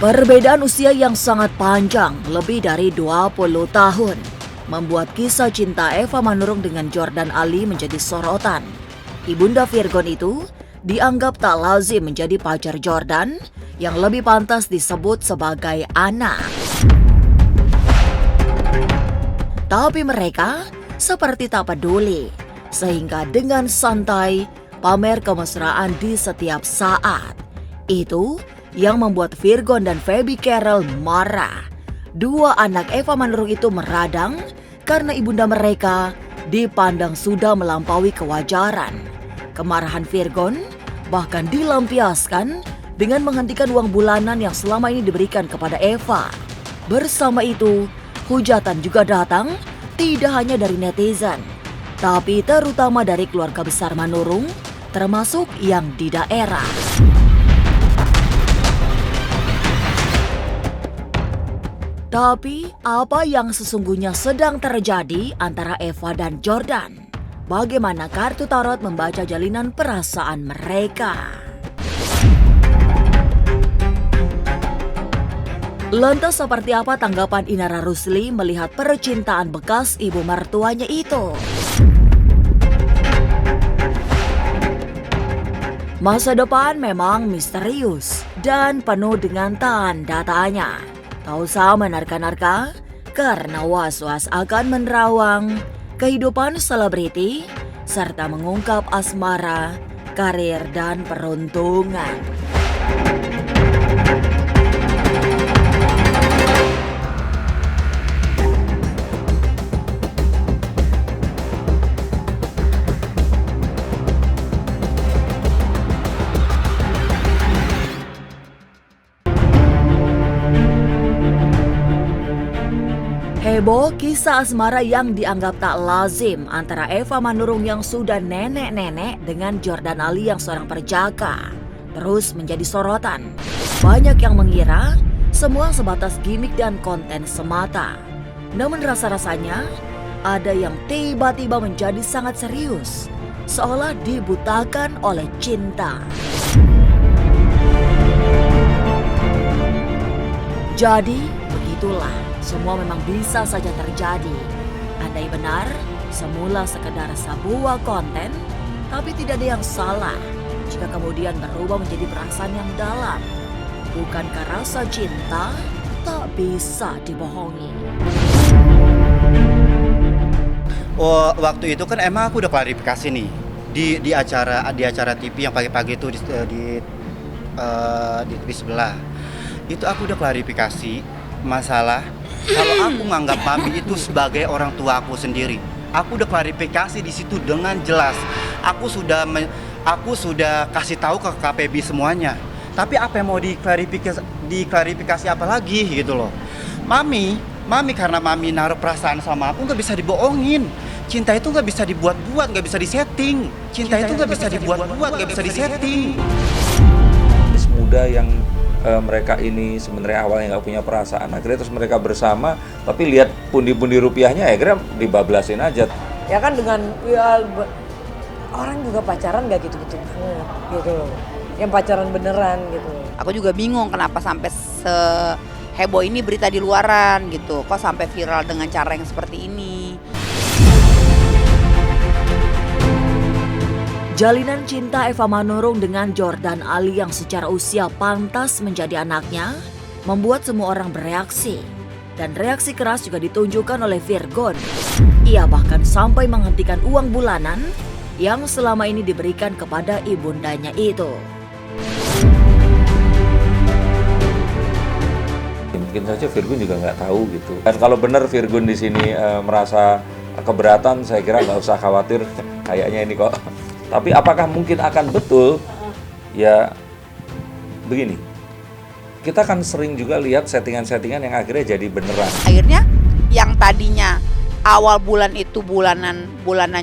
Perbedaan usia yang sangat panjang, lebih dari 20 tahun, membuat kisah cinta Eva Manurung dengan Jordan Ali menjadi sorotan. Ibunda Virgon itu dianggap tak lazim menjadi pacar Jordan yang lebih pantas disebut sebagai anak. Tapi mereka seperti tak peduli, sehingga dengan santai pamer kemesraan di setiap saat. Itu yang membuat Virgon dan Feby Carel marah. Dua anak Eva Manurung itu meradang karena ibunda mereka dipandang sudah melampaui kewajaran. Kemarahan Virgon bahkan dilampiaskan dengan menghentikan uang bulanan yang selama ini diberikan kepada Eva. Bersama itu, hujatan juga datang tidak hanya dari netizen, tapi terutama dari keluarga besar Manurung, termasuk yang di daerah. Tapi, apa yang sesungguhnya sedang terjadi antara Eva dan Jordan? Bagaimana kartu tarot membaca jalinan perasaan mereka? Lantas seperti apa tanggapan Inara Rusli melihat percintaan bekas ibu mertuanya itu? Masa depan memang misterius dan penuh dengan tanda tanya. Tak usah menerka-nerka karena was-was akan menerawang kehidupan selebriti serta mengungkap asmara, karir, dan peruntungan. Heboh kisah asmara yang dianggap tak lazim antara Eva Manurung yang sudah nenek-nenek dengan Jordan Ali yang seorang perjaka terus menjadi sorotan. Banyak yang mengira semua sebatas gimik dan konten semata. Namun rasa-rasanya ada yang tiba-tiba menjadi sangat serius, seolah dibutakan oleh cinta. Jadi begitulah. Semua memang bisa saja terjadi. Andai benar, semula sekedar sebuah konten, tapi tidak ada yang salah jika kemudian berubah menjadi perasaan yang dalam. Bukankah rasa cinta tak bisa dibohongi? Oh, waktu itu kan emang aku udah klarifikasi nih di acara TV yang pagi-pagi itu di TV sebelah. Itu aku udah klarifikasi masalah kalau aku menganggap mami itu sebagai orang tua aku sendiri. Aku udah klarifikasi di situ dengan jelas. Aku sudah kasih tahu ke KPB semuanya. Tapi apa yang mau diklarifikasi apa lagi gitu loh. Mami karena mami naruh perasaan sama aku nggak bisa dibohongin. Cinta itu nggak bisa dibuat-buat, nggak bisa disetting. Cinta itu nggak bisa dibuat-buat, nggak bisa disetting. Muda yang mereka ini sebenarnya awalnya nggak punya perasaan, akhirnya terus mereka bersama, tapi lihat pundi-pundi rupiahnya akhirnya dibablasin aja. Ya kan dengan ya, orang juga pacaran nggak gitu-gitu banget gitu loh, yang pacaran beneran gitu. Aku juga bingung kenapa sampai seheboh ini berita di luaran gitu, kok sampai viral dengan cara yang seperti ini. Jalinan cinta Eva Manurung dengan Jordan Ali yang secara usia pantas menjadi anaknya membuat semua orang bereaksi. Dan reaksi keras juga ditunjukkan oleh Virgon. Ia bahkan sampai menghentikan uang bulanan yang selama ini diberikan kepada ibundanya itu. Mungkin saja Virgon juga nggak tahu gitu. Dan kalau benar Virgon di sini merasa keberatan, saya kira nggak usah khawatir. Kayaknya ini kok. Tapi apakah mungkin akan betul? Ya begini, kita kan sering juga lihat settingan-settingan yang akhirnya jadi beneran. Akhirnya yang tadinya awal bulan itu bulanan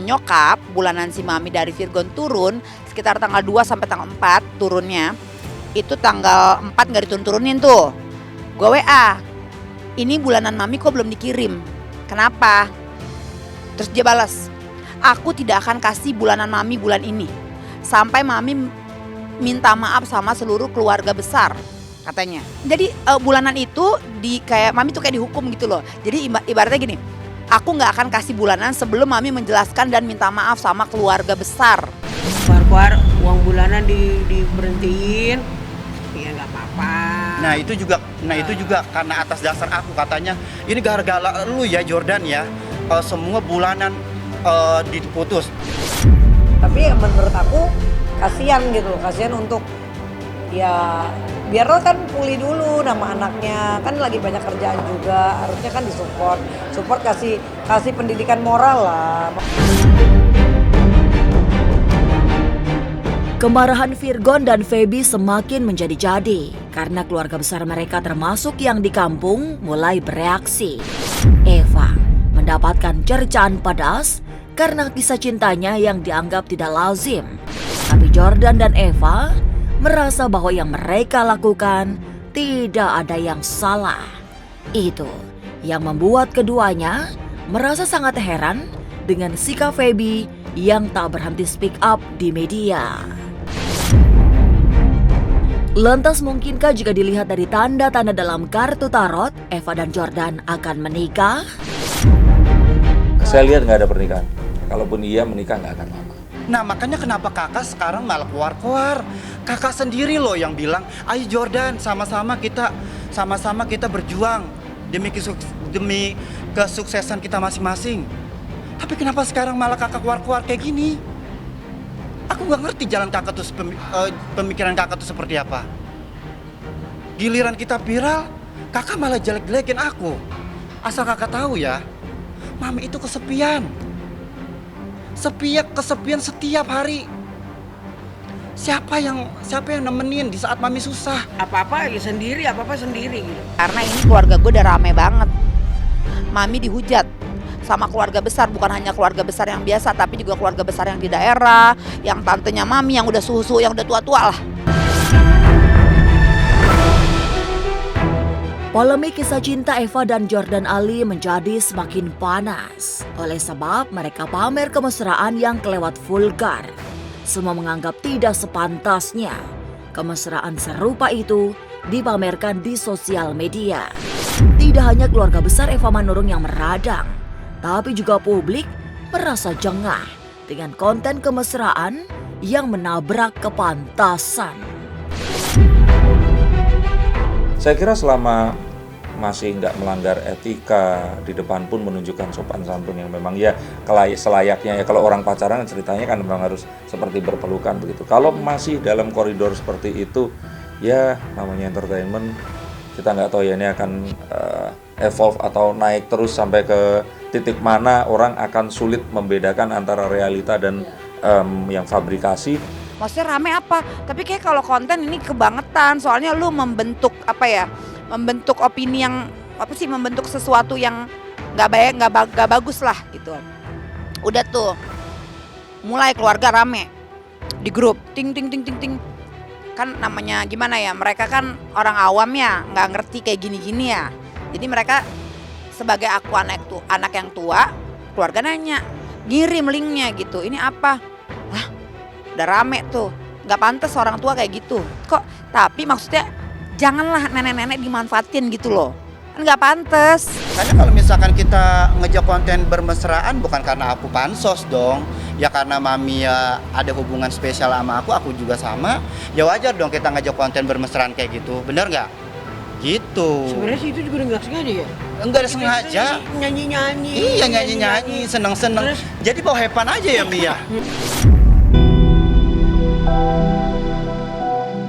nyokap, bulanan si mami dari Virgon turun sekitar tanggal 2 sampai tanggal 4 turunnya. Itu tanggal 4 nggak diturun-turunin tuh. Gue WA, ini bulanan mami kok belum dikirim? Kenapa? Terus dia balas, aku tidak akan kasih bulanan mami bulan ini sampai mami minta maaf sama seluruh keluarga besar. katanya. Jadi bulanan itu kayak Mami tuh kayak dihukum gitu loh. Jadi ibaratnya gini, aku nggak akan kasih bulanan sebelum Mami menjelaskan dan minta maaf sama keluarga besar. Keluar uang bulanan diberhentiin, ya nggak apa-apa. Nah itu juga karena atas dasar aku katanya ini gara-gara lu ya Jordan ya, semua bulanan diputus. Tapi menurut aku kasihan gitu, kasihan untuk ya biar lo kan pulih dulu nama anaknya, kan lagi banyak kerjaan juga, harusnya kan support kasih pendidikan moral lah. Kemarahan Virgon dan Feby semakin menjadi-jadi karena keluarga besar mereka termasuk yang di kampung mulai bereaksi. Eva mendapatkan cercaan pedas karena kisah cintanya yang dianggap tidak lazim. Tapi Jordan dan Eva merasa bahwa yang mereka lakukan tidak ada yang salah. Itu yang membuat keduanya merasa sangat heran dengan sikap Feby yang tak berhenti speak up di media. Lantas mungkinkah jika dilihat dari tanda-tanda dalam kartu tarot, Eva dan Jordan akan menikah? Saya lihat nggak ada pernikahan. Kalaupun iya menikah nggak akan lama. Nah makanya kenapa kakak sekarang malah keluar-keluar. Kakak sendiri loh yang bilang, ayo Jordan sama-sama kita berjuang demi kesuksesan kita masing-masing. Tapi kenapa sekarang malah kakak keluar-keluar kayak gini? Aku gak ngerti jalan kakak tuh, pemikiran kakak tuh seperti apa. Giliran kita viral, kakak malah jelek-jelekin aku. Asal kakak tahu ya, Mami itu kesepian. Kesepian setiap hari. Siapa yang nemenin di saat Mami susah? Apa-apa sendiri gitu. Karena ini keluarga gue udah rame banget. Mami dihujat sama keluarga besar, bukan hanya keluarga besar yang biasa, tapi juga keluarga besar yang di daerah, yang tantenya Mami yang udah suhu-suhu, yang udah tua-tua lah. Polemik kisah cinta Eva dan Jordan Ali menjadi semakin panas oleh sebab mereka pamer kemesraan yang kelewat vulgar. Semua menganggap tidak sepantasnya kemesraan serupa itu dipamerkan di sosial media. Tidak hanya keluarga besar Eva Manurung yang meradang, tapi juga publik merasa jengah dengan konten kemesraan yang menabrak kepantasan. Saya kira selama masih nggak melanggar etika, di depan pun menunjukkan sopan santun yang memang ya selayaknya ya. Kalau orang pacaran ceritanya kan memang harus seperti berpelukan begitu. Kalau masih dalam koridor seperti itu, ya namanya entertainment, kita nggak tahu ya ini akan evolve atau naik terus sampai ke titik mana orang akan sulit membedakan antara realita dan yang fabrikasi. Maksudnya rame apa? Tapi kayak kalau konten ini kebangetan, soalnya lu membentuk membentuk opini yang membentuk sesuatu yang nggak bagus lah gitu. Udah tuh, mulai keluarga rame di grup, ting kan namanya gimana ya? Mereka kan orang awam ya, nggak ngerti kayak gini ya. Jadi mereka sebagai aku anak yang tua, keluarga nanya, ngirim linknya gitu. Ini apa? Wah, udah rame tuh. Nggak pantas orang tua kayak gitu. Kok? Tapi maksudnya janganlah nenek-nenek dimanfaatin gitu loh. Kan nggak pantas. Karena kalau misalkan kita ngejak konten bermesraan bukan karena aku pansos dong. Ya karena Mami ya ada hubungan spesial sama aku juga sama. Ya wajar dong kita ngejak konten bermesraan kayak gitu. Bener nggak? Gitu. Sebenarnya sih itu juga nggak sengaja ya. Enggak sengaja. Nyanyi-nyanyi. Iya nyanyi-nyanyi, seneng-seneng. Jadi bawa hepan aja ya Mia.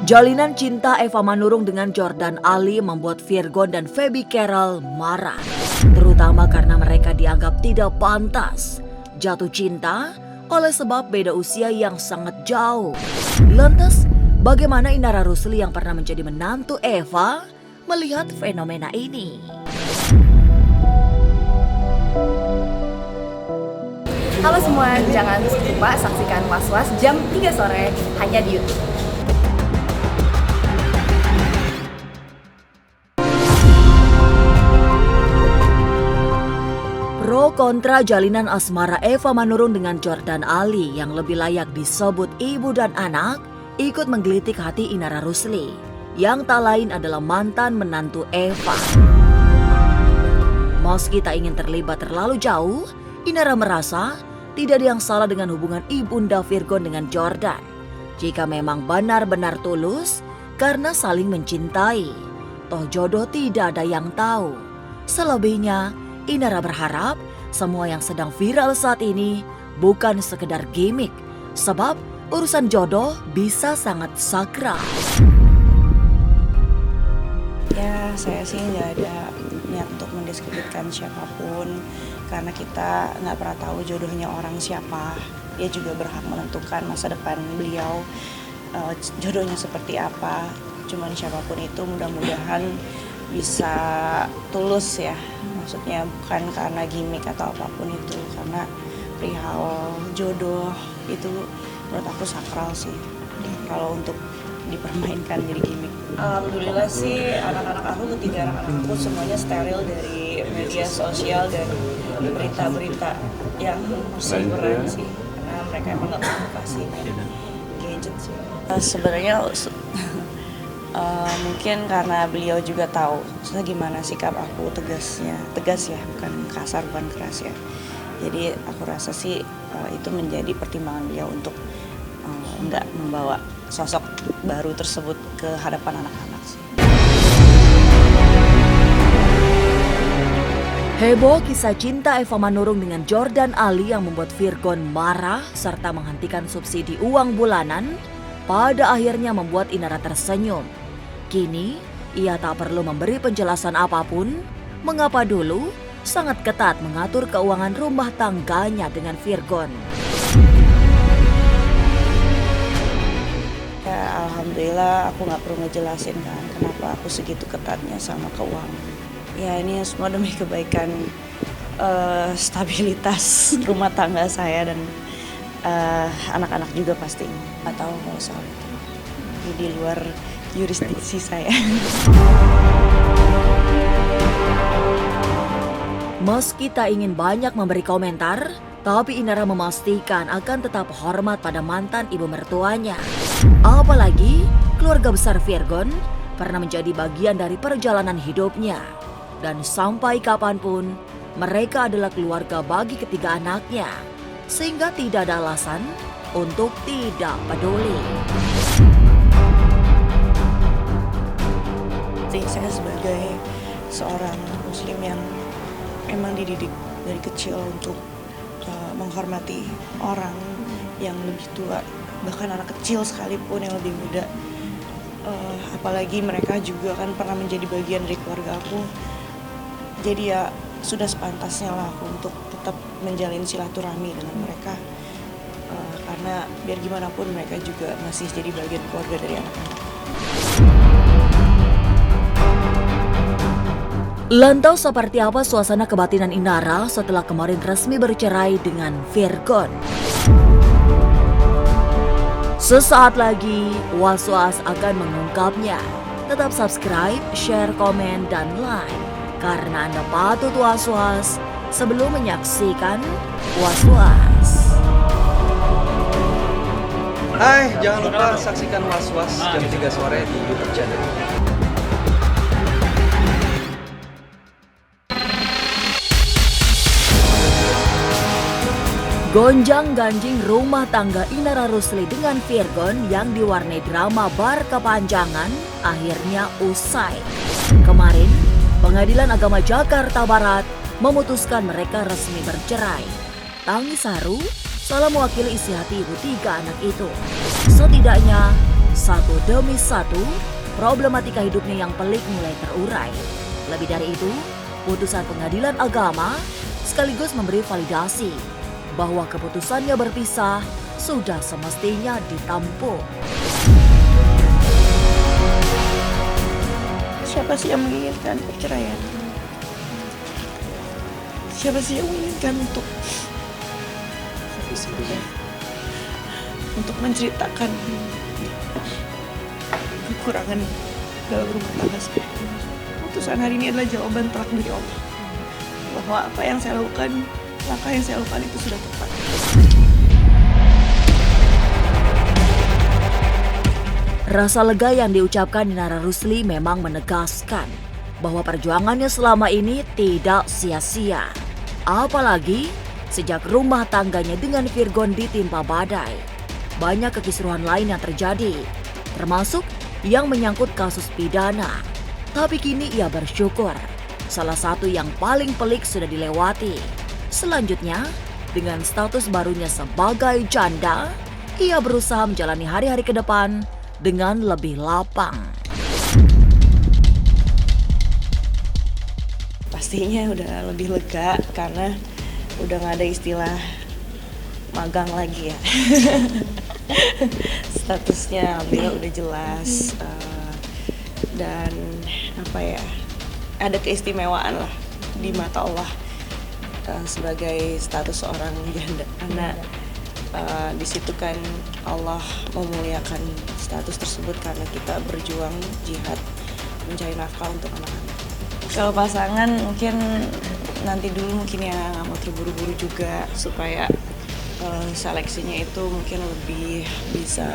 Jalinan cinta Eva Manurung dengan Jordan Ali membuat Virgon dan Feby Carol marah. Terutama karena mereka dianggap tidak pantas jatuh cinta oleh sebab beda usia yang sangat jauh. Lantas, bagaimana Inara Rusli yang pernah menjadi menantu Eva melihat fenomena ini? Halo semua, jangan lupa saksikan Was-Was jam 3 sore hanya di YouTube. Pro kontra jalinan asmara Eva Manurung dengan Jordan Ali yang lebih layak disebut ibu dan anak ikut menggelitik hati Inara Rusli yang tak lain adalah mantan menantu Eva. Meski tak ingin terlibat terlalu jauh, Inara merasa tidak ada yang salah dengan hubungan ibunda Virgon dengan Jordan. Jika memang benar-benar tulus karena saling mencintai, toh jodoh tidak ada yang tahu. Selebihnya, Inara berharap semua yang sedang viral saat ini bukan sekedar gimmick, sebab urusan jodoh bisa sangat sakral. Ya, saya sih nggak ada niat untuk mendiskreditkan siapapun, karena kita nggak pernah tahu jodohnya orang siapa. Dia juga berhak menentukan masa depan beliau, jodohnya seperti apa. Cuman siapapun itu mudah-mudahan bisa tulus ya, maksudnya bukan karena gimmick atau apapun itu, karena perihal jodoh itu menurut aku sakral sih kalau untuk dipermainkan jadi gimmick. Alhamdulillah sih anak-anak aku, ketiga anak-anak aku semuanya steril dari media sosial dan berita-berita yang berseliweran sih, karena mereka emang nggak provokasi main gadget sih. Sebenarnya mungkin karena beliau juga tahu gimana sikap aku, tegas ya, bukan kasar, bukan keras ya. Jadi aku rasa sih itu menjadi pertimbangan beliau untuk nggak membawa sosok baru tersebut ke hadapan anak-anak sih. Heboh kisah cinta Eva Manurung dengan Jordan Ali yang membuat Virgon marah serta menghentikan subsidi uang bulanan pada akhirnya membuat Inara tersenyum. Kini, ia tak perlu memberi penjelasan apapun mengapa dulu sangat ketat mengatur keuangan rumah tangganya dengan Virgon. Ya, alhamdulillah aku nggak perlu ngejelasin kan kenapa aku segitu ketatnya sama keuangan. Ya, ini semua demi kebaikan stabilitas rumah tangga saya dan anak-anak juga pasti. Nggak tahu kalau soal itu. Ini di luar yurisdiksi saya. Meski tak ingin banyak memberi komentar, tapi Inara memastikan akan tetap hormat pada mantan ibu mertuanya. Apalagi keluarga besar Virgon pernah menjadi bagian dari perjalanan hidupnya. Dan sampai kapanpun, mereka adalah keluarga bagi ketiga anaknya. Sehingga tidak ada alasan untuk tidak peduli. Saya sebagai seorang muslim yang memang dididik dari kecil untuk menghormati orang yang lebih tua, bahkan anak kecil sekalipun yang lebih muda, apalagi mereka juga kan pernah menjadi bagian dari keluarga aku. Jadi ya sudah sepantasnya lah aku untuk tetap menjalin silaturahmi dengan mereka, karena biar gimana pun mereka juga masih jadi bagian keluarga dari anak-anak. Lantas seperti apa suasana kebatinan Inara setelah kemarin resmi bercerai dengan Virgon? Sesaat lagi, Was-Was akan mengungkapnya. Tetap subscribe, share, komen, dan like. Karena Anda patut was-was sebelum menyaksikan Was-Was. Hai, jangan lupa saksikan Was-Was jam 3 sore di YouTube channel. Gonjang-ganjing rumah tangga Inara Rusli dengan Virgon yang diwarnai drama berkepanjangan akhirnya usai. Kemarin, Pengadilan Agama Jakarta Barat memutuskan mereka resmi bercerai. Tangis haru seolah mewakili isi hati ibu tiga anak itu. Setidaknya, satu demi satu, problematika hidupnya yang pelik mulai terurai. Lebih dari itu, putusan Pengadilan Agama sekaligus memberi validasi bahwa keputusannya berpisah sudah semestinya ditampuh. Siapa sih yang menginginkan perceraian? Siapa sih yang menginginkan untuk menceritakan kekurangan dalam rumah tangga saya? Putusan hari ini adalah jawaban telak dari Allah bahwa apa yang saya lakukan, langkah yang saya lakukan itu sudah tepat. Rasa lega yang diucapkan Inara Rusli memang menegaskan bahwa perjuangannya selama ini tidak sia-sia. Apalagi sejak rumah tangganya dengan Virgon ditimpa badai, banyak kekisruhan lain yang terjadi, termasuk yang menyangkut kasus pidana. Tapi kini ia bersyukur salah satu yang paling pelik sudah dilewati. Selanjutnya, dengan status barunya sebagai janda, ia berusaha menjalani hari-hari ke depan dengan lebih lapang. Pastinya udah lebih lega karena udah nggak ada istilah magang lagi ya. Statusnya alhamdulillah udah jelas, dan apa ya, ada keistimewaan lah di mata Allah sebagai status seorang janda, karena di situ kan Allah memuliakan status tersebut karena kita berjuang jihad mencari nafkah untuk anak-anak. Kalau pasangan mungkin nanti dulu, mungkin ya nggak mau terburu-buru juga, supaya seleksinya itu mungkin lebih bisa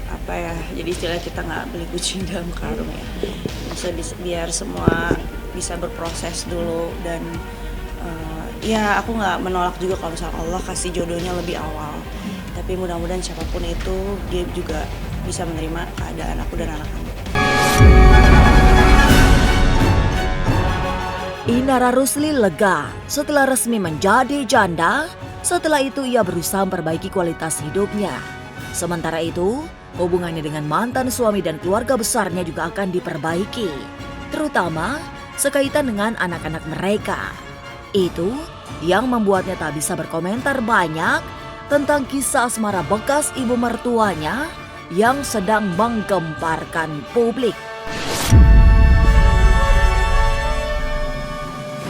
apa ya, jadi istilah kita nggak beli kucing dalam karung ya. Maksudnya biar semua bisa berproses dulu, dan ya aku nggak menolak juga kalau misalnya Allah kasih jodohnya lebih awal, tapi mudah-mudahan siapapun itu dia juga bisa menerima keadaan aku dan anak-anak. Inara Rusli lega setelah resmi menjadi janda. Setelah itu ia berusaha memperbaiki kualitas hidupnya. Sementara itu, hubungannya dengan mantan suami dan keluarga besarnya juga akan diperbaiki, terutama sekaitan dengan anak-anak mereka. Itu yang membuatnya tak bisa berkomentar banyak tentang kisah asmara bekas ibu mertuanya yang sedang menggemparkan publik.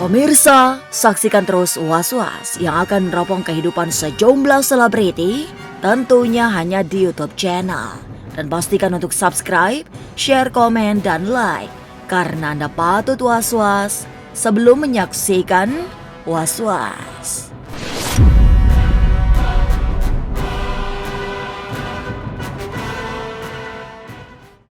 Pemirsa, saksikan terus Was-Was yang akan meneropong kehidupan sejumlah selebriti, tentunya hanya di YouTube channel. Dan pastikan untuk subscribe, share, komen, dan like, karena Anda patut was-was sebelum menyaksikan Was-Was.